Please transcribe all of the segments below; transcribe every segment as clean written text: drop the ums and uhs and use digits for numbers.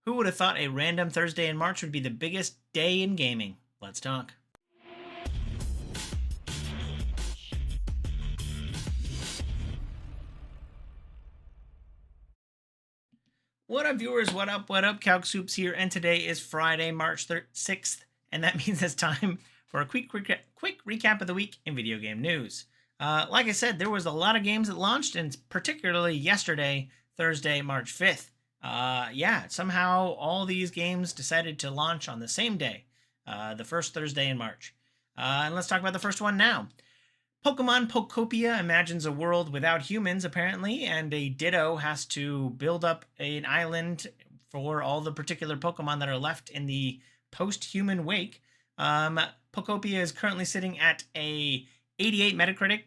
Who would have thought a random Thursday in March would be the biggest day in gaming? Let's talk. What up, viewers? What up? What up? Calc Soups here, and today is Friday, March 6th, and that means it's time for a quick recap of the week in video game news. Like I said, there was a lot of games that launched, and particularly yesterday, Thursday, March 5th. Somehow all these games decided to launch on the same day, the first Thursday in March. And let's talk about the first one now. Pokemon Pokopia imagines a world without humans, apparently, and a Ditto has to build up an island for all the particular Pokemon that are left in the post-human wake. Pokopia is currently sitting at a 88 Metacritic,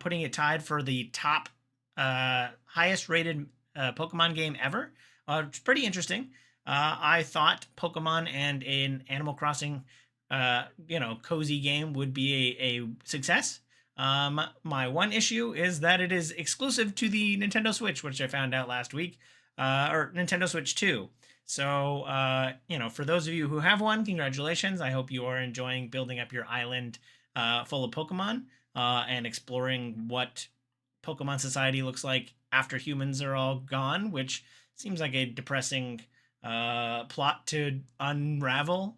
putting it tied for the top highest-rated Pokemon game ever. It's pretty interesting. I thought Pokemon and an Animal Crossing cozy game would be a success. My one issue is that it is exclusive to the Nintendo Switch, which I found out last week, or Nintendo Switch 2. So, for those of you who have one, congratulations. I hope you are enjoying building up your island full of Pokemon and exploring what Pokemon society looks like after humans are all gone, which seems like a depressing plot to unravel,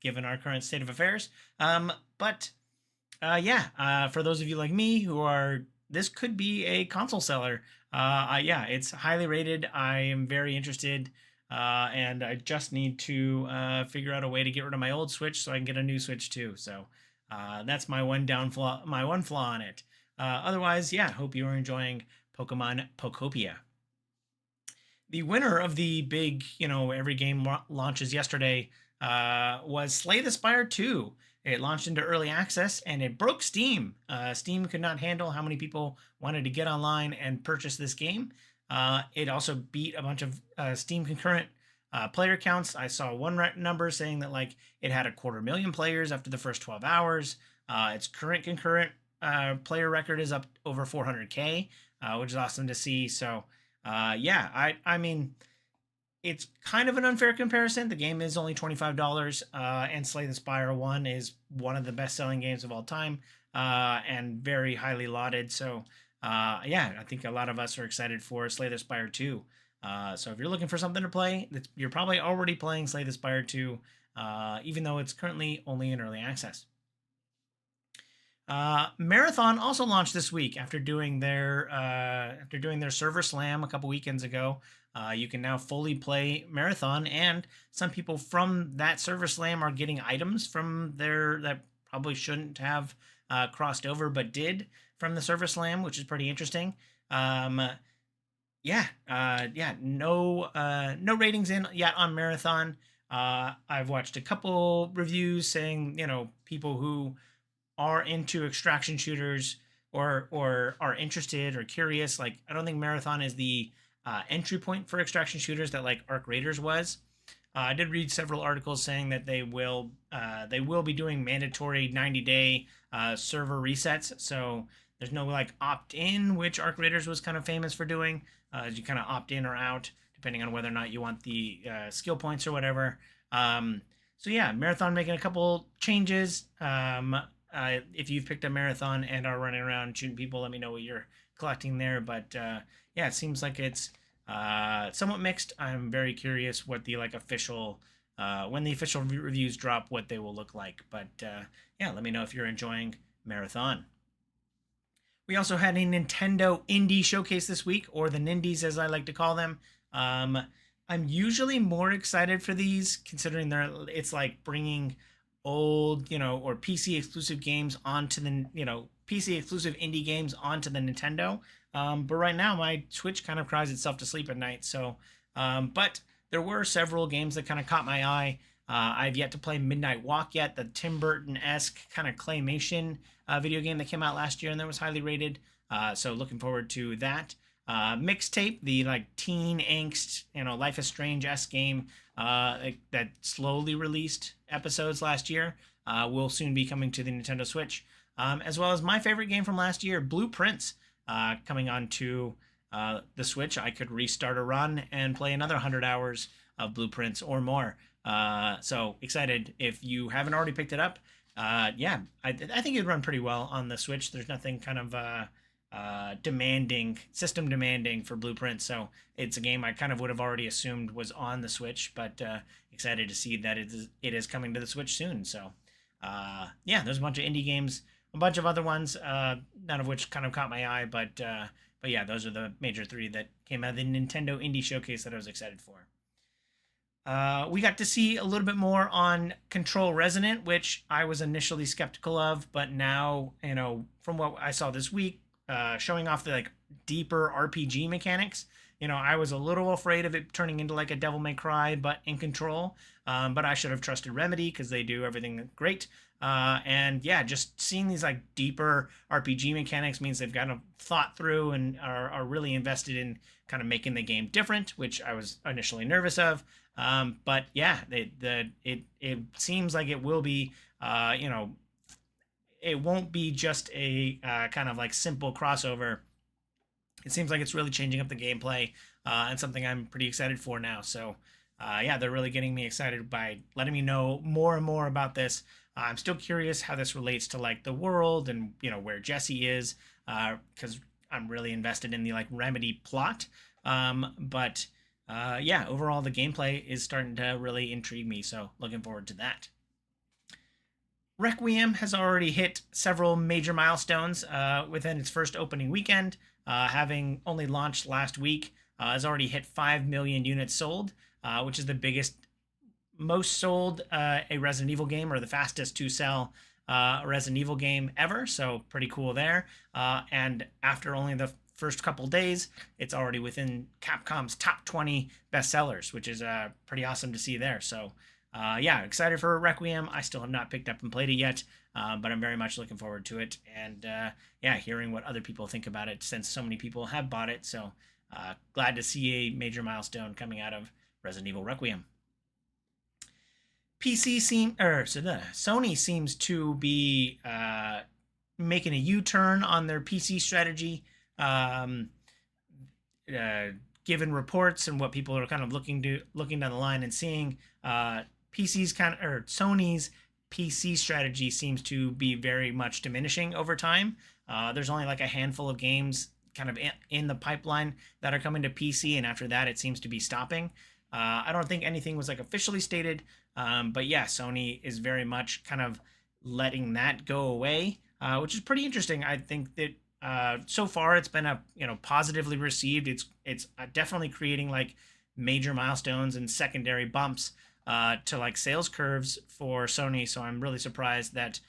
given our current state of affairs. For those of you like me who are, this could be a console seller. It's highly rated. I am very interested, and I just need to figure out a way to get rid of my old Switch so I can get a new Switch too. So that's my one flaw on it. Otherwise, hope you are enjoying Pokemon Pokopia. The winner of the big, every game launches yesterday was Slay the Spire 2. It launched into early access and it broke Steam. Steam could not handle how many people wanted to get online and purchase this game. It also beat a bunch of Steam concurrent player counts. I saw one number saying that it had 250,000 players after the first 12 hours. Its current concurrent player record is up over 400K, which is awesome to see. So, I mean, it's kind of an unfair comparison. The game is only $25, and Slay the Spire 1 is one of the best-selling games of all time, and very highly lauded. So, I think a lot of us are excited for Slay the Spire 2. So if you're looking for something to play, you're probably already playing Slay the Spire 2, even though it's currently only in early access. Marathon also launched this week after doing their server slam a couple weekends ago. You can now fully play Marathon, and some people from that server slam are getting items from there that probably shouldn't have crossed over, but did from the server slam, which is pretty interesting. No ratings in yet on Marathon. I've watched a couple reviews saying, people who are into extraction shooters or are interested or curious. I don't think Marathon is the entry point for extraction shooters that Arc Raiders was. I did read several articles saying that they will be doing mandatory 90-day server resets. So there's no opt-in, which Arc Raiders was kind of famous for doing. You kind of opt in or out depending on whether or not you want the skill points or whatever. Marathon making a couple changes. If you've picked a Marathon and are running around shooting people, let me know what you're collecting there. But it seems like it's somewhat mixed. I'm very curious what the official when the official reviews drop, what they will look like. But let me know if you're enjoying Marathon. We also had a Nintendo Indie Showcase this week, or the Nindies as I like to call them. I'm usually more excited for these, considering it's bringing old, or PC exclusive games onto the, PC exclusive indie games onto the Nintendo. But right now my Switch kind of cries itself to sleep at night. So, but there were several games that kind of caught my eye. I've yet to play Midnight Walk yet, the Tim Burton-esque kind of claymation video game that came out last year and that was highly rated. So looking forward to that. Mixtape, the teen angst, Life is Strange-esque game that slowly released episodes last year, will soon be coming to the Nintendo Switch, as well as my favorite game from last year, Blueprints, coming on to the Switch, I could restart a run and play another 100 hours of Blueprints or more. So excited. If you haven't already picked it up, yeah, I think it'd run pretty well on the Switch. There's nothing kind of system demanding for Blueprints. So it's a game I kind of would have already assumed was on the Switch, but excited to see that it is coming to the Switch soon. So yeah, there's a bunch of indie games, a bunch of other ones, none of which kind of caught my eye, but yeah, those are the major three that came out of the Nintendo Indie Showcase that I was excited for. We got to see a little bit more on Control Resonant, which I was initially skeptical of, but now, from what I saw this week, showing off the like deeper RPG mechanics, I was a little afraid of it turning into like a Devil May Cry, but in Control. But I should have trusted Remedy because they do everything great. And yeah, just seeing these like deeper RPG mechanics means they've kind of thought through and are really invested in kind of making the game different, which I was initially nervous of. But yeah, it seems like it will be, it won't be just a kind of like simple crossover. It seems like it's really changing up the gameplay, and something I'm pretty excited for now. So yeah, they're really getting me excited by letting me know more and more about this. I'm still curious how this relates to like the world and where Jesse is, because I'm really invested in the like Remedy plot. But yeah, overall the gameplay is starting to really intrigue me. So looking forward to that. Requiem has already hit several major milestones within its first opening weekend, having only launched last week. Has already hit 5 million units sold, which is the most sold a Resident Evil game, or the fastest to sell a Resident Evil game ever. So pretty cool there. And after only the first couple days, it's already within Capcom's top 20 bestsellers, which is pretty awesome to see there. So yeah, excited for Requiem. I still have not picked up and played it yet, but I'm very much looking forward to it. And yeah, hearing what other people think about it, since so many people have bought it. So glad to see a major milestone coming out of Resident Evil Requiem. Sony seems to be making a U-turn on their PC strategy. Given reports and what people are kind of looking down the line and seeing, Sony's PC strategy seems to be very much diminishing over time. There's only like a handful of games kind of in the pipeline that are coming to PC, and after that it seems to be stopping. I don't think anything was like officially stated, but yeah, Sony is very much kind of letting that go away, which is pretty interesting. I think that so far it's been positively received. It's definitely creating like major milestones and secondary bumps to like sales curves for Sony. So I'm really surprised that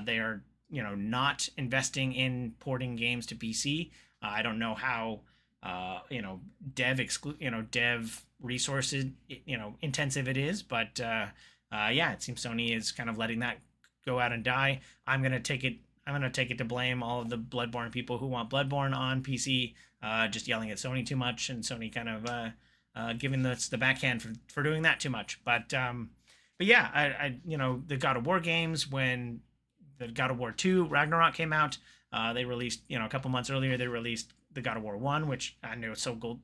they are not investing in porting games to PC. I don't know how dev resources intensive it is, but yeah, it seems Sony is kind of letting that go out and die. I'm gonna take it to blame all of the Bloodborne people who want Bloodborne on PC, just yelling at Sony too much, and Sony kind of giving us the backhand for doing that too much. But yeah, I the God of War games, when the God of War 2 Ragnarok came out, they released a couple months earlier. They released the God of War 1, which I knew sold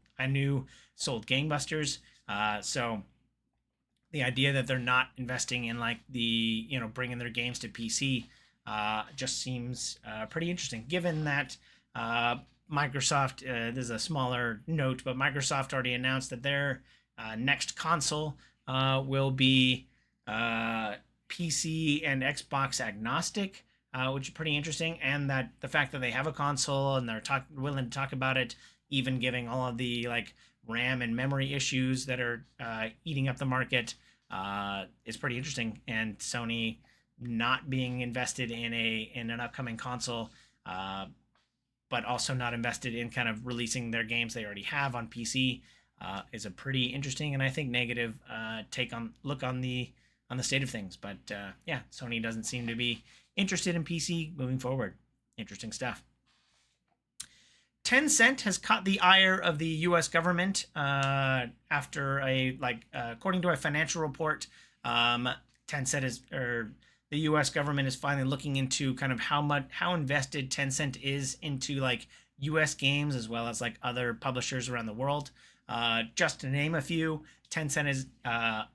gangbusters. So the idea that they're not investing in like the bringing their games to PC just seems pretty interesting, given that Microsoft, this is a smaller note, but Microsoft already announced that their next console will be PC and Xbox agnostic, which is pretty interesting. And that the fact that they have a console and they're willing to talk about it, even giving all of the like RAM and memory issues that are eating up the market, is pretty interesting. And Sony not being invested in an upcoming console, but also not invested in kind of releasing their games they already have on PC, is a pretty interesting and I think negative look on the state of things. But yeah, Sony doesn't seem to be interested in PC moving forward. Interesting stuff. Tencent has caught the ire of the U.S. government after according to a financial report. The U.S. government is finally looking into kind of how invested Tencent is into like U.S. games as well as like other publishers around the world. Just to name a few, Tencent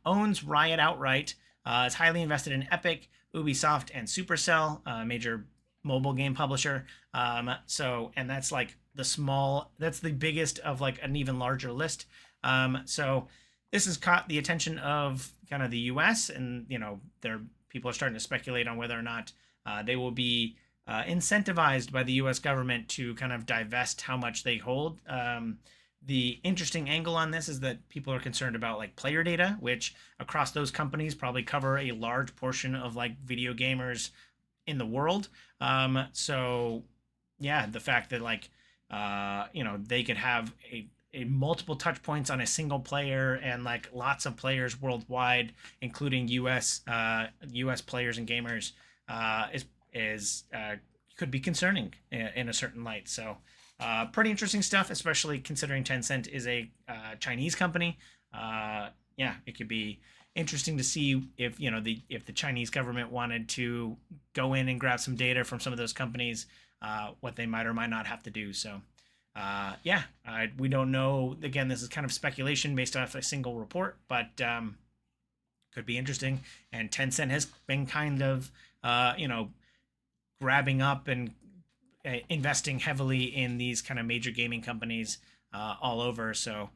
owns Riot outright. Is highly invested in Epic, Ubisoft, and Supercell, a major mobile game publisher. And that's like that's the biggest of like an even larger list. So this has caught the attention of kind of the U.S. and people are starting to speculate on whether or not they will be incentivized by the U.S. government to kind of divest how much they hold. The interesting angle on this is that people are concerned about like player data, which across those companies probably cover a large portion of like video gamers in the world. So yeah, the fact that like they could have a multiple touch points on a single player and like lots of players worldwide, including US players and gamers, is could be concerning in a certain light. So pretty interesting stuff, especially considering Tencent is a Chinese company. Yeah, it could be interesting to see if if the Chinese government wanted to go in and grab some data from some of those companies, what they might or might not have to do. So yeah, we don't know. Again, this is kind of speculation based off a single report, but could be interesting. And Tencent has been kind of grabbing up and investing heavily in these kind of major gaming companies all over. So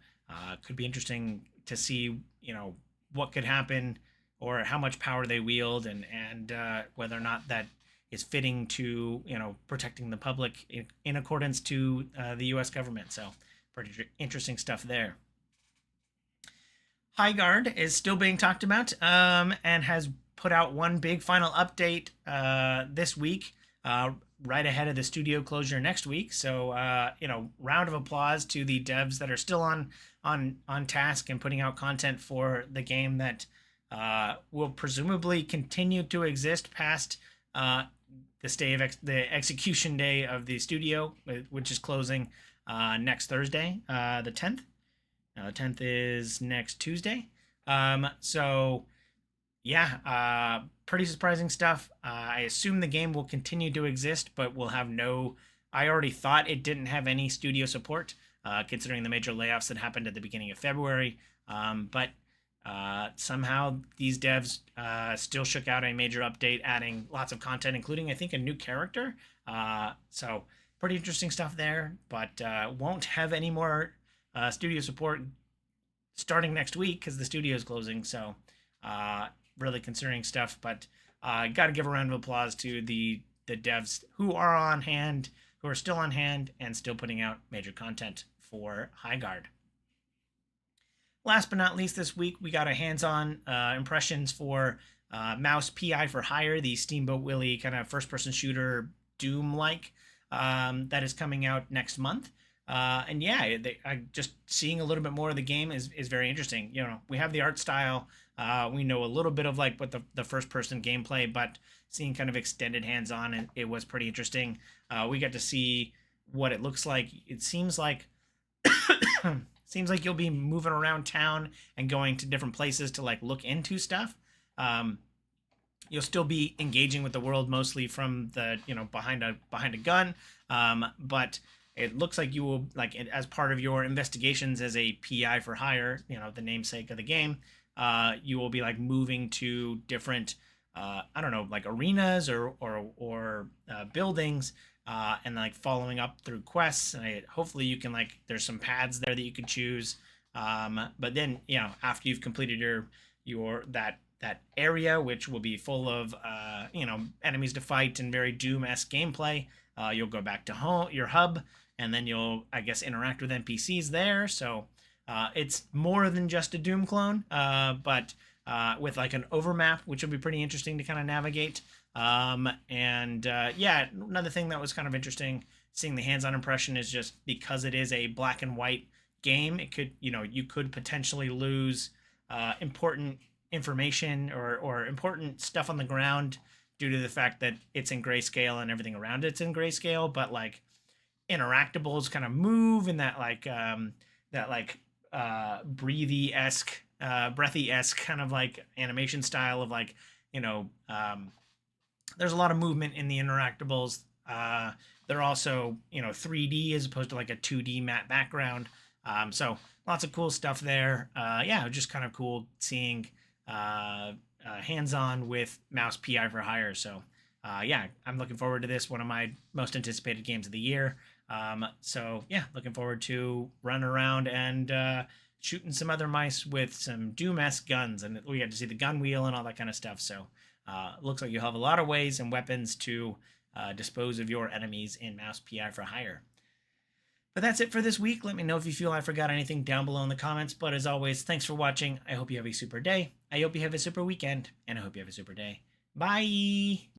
could be interesting to see what could happen or how much power they wield, and whether or not that is fitting to protecting the public in accordance to the U.S. government. So pretty interesting stuff there. Highguard is still being talked about and has put out one big final update this week, right ahead of the studio closure next week. So round of applause to the devs that are still on task and putting out content for the game that will presumably continue to exist past the execution day of the studio, which is closing next Thursday, the 10th. The 10th is next Tuesday. So yeah, pretty surprising stuff. I assume the game will continue to exist, but will have no. I already thought it didn't have any studio support, considering the major layoffs that happened at the beginning of February. But somehow these devs still shook out a major update, adding lots of content, including I think a new character. So pretty interesting stuff there, but won't have any more studio support starting next week because the studio is closing. So really concerning stuff, but got to give a round of applause to the devs who are still on hand and still putting out major content for Highguard. Last but not least, this week we got a hands-on impressions for Mouse PI for Hire, the Steamboat Willie kind of first-person shooter Doom-like that is coming out next month. And yeah, just seeing a little bit more of the game is very interesting. We have the art style. We know a little bit of like what the first-person gameplay, but seeing kind of extended hands-on, it was pretty interesting. We got to see what it looks like. It seems like you'll be moving around town and going to different places to like look into stuff. You'll still be engaging with the world mostly from the behind a gun, but it looks like you will, like, as part of your investigations as a PI for hire, the namesake of the game, you will be like moving to different I don't know, like arenas or buildings, and like following up through quests. And hopefully you can there's some paths there that you can choose. But then after you've completed your that area, which will be full of enemies to fight and very Doom-esque gameplay, you'll go back to your hub, and then you'll, I guess, interact with NPCs there. So it's more than just a Doom clone, but with like an overmap, which will be pretty interesting to kind of navigate. Yeah, another thing that was kind of interesting seeing the hands-on impression is just because it is a black and white game, it could, you could potentially lose important information or important stuff on the ground due to the fact that it's in grayscale and everything around it's in grayscale, but like interactables kind of move in that breathy-esque kind of like animation style of there's a lot of movement in the interactables They're also 3D as opposed to like a 2D matte background. So lots of cool stuff there. Yeah, just kind of cool seeing hands-on with mouse PI for hire. So yeah, I'm looking forward to this. One of my most anticipated games of the year. So yeah, looking forward to running around and shooting some other mice with some Doom-esque guns, and we get to see the gun wheel and all that kind of stuff. So looks like you'll have a lot of ways and weapons to dispose of your enemies in mouse PI for hire. But that's it for this week. Let me know if you feel I forgot anything down below in the comments. But as always, thanks for watching. I hope you have a super day. I hope you have a super weekend. And I hope you have a super day. Bye!